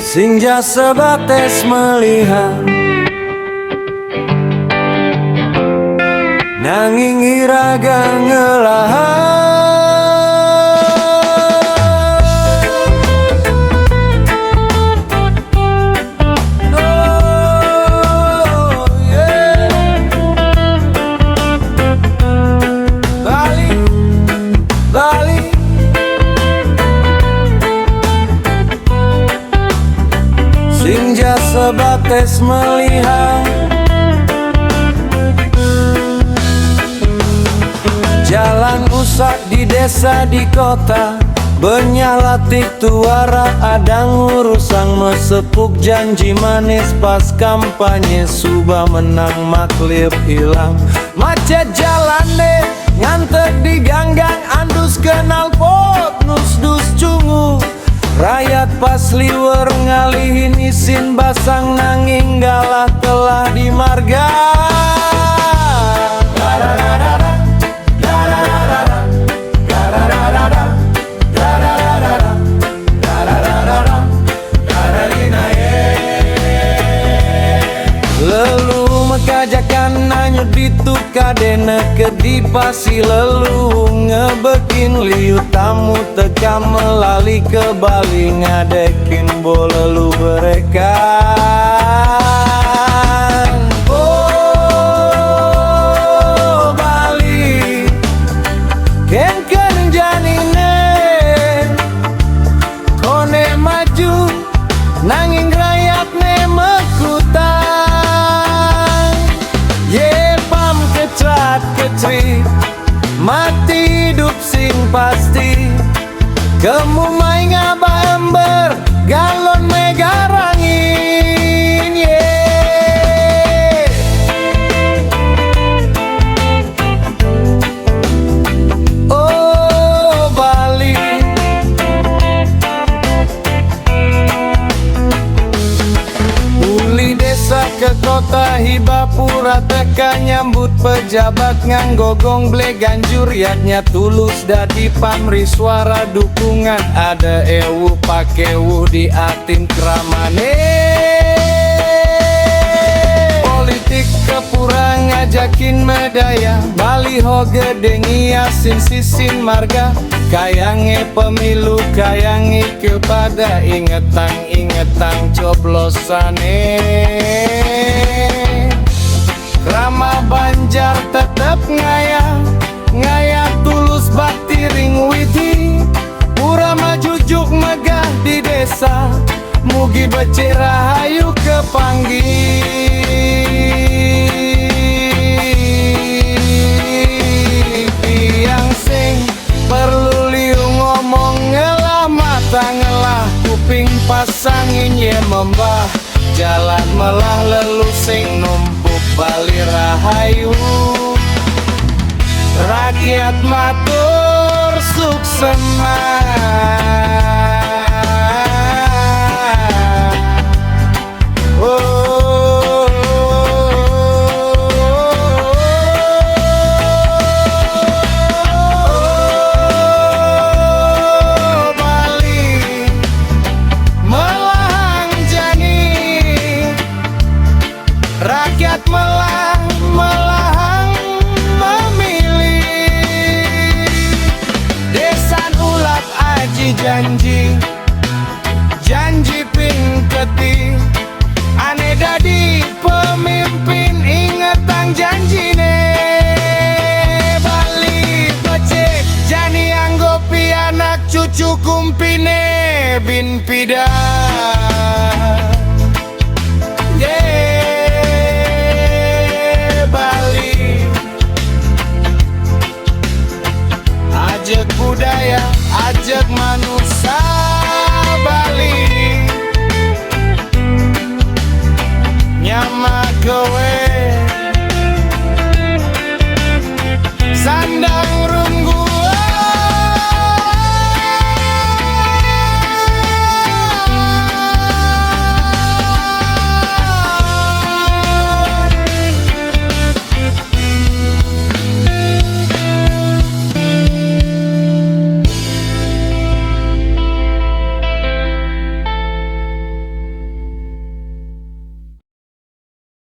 Sinja sebatas melihat, nanging iraga ngelahan. Sinja sebatas melihat, jalan usak di desa di kota, benyalatik tuara adang urusang mesepuk janji manis pas kampanye subah menang maklip hilang. Macet jalan deh ngantek di ganggang andus kenal pot nus-dus cungu. Rakyat pas liwer ngalihin isin basang nanging galah telah di marga. Lelu mekajakan nanyut dituk kadena kedipasi lelu ngebekin liu tamu teka melali ke Bali ngadekin bolelu berekan. Oh Bali kenken janine kone maju nanging rakyat ne mekutang. Ye pam kecrat kecrit mati hidup sing pasti, kemumai ngaba ember galon megarangin. Oh Bali uli desa ke kota hibapura teka nyambut pejabat nganggo gongle ganjur yatnya tulus dadi pamri suara dukungan ada ewu pakewu di atin kramane. Politik kepura ngajakin medaya baliho gede ngiasin sisin marga kayange pemilu kayange kepada ingetang coblosane. Rama Banjar tetep ngaya tulus bakti ring widi pura majujuk megah di desa mugi becik rahayu kepanggi. Tiang sing perlu liu ngomong ngelah mata ngelah kuping pasangin ye membah jalan melah lelu sing numpuk Bali rahayu rakyat matur suksema. Rakyat melahang memilih desan ulap aji janji pingketi ane dadi pemimpin ingetang janjine. Bali becek jani anggopi anak cucu kumpine bin pidah. Ajak budaya, ajak manusia Bali nyama kowe sandang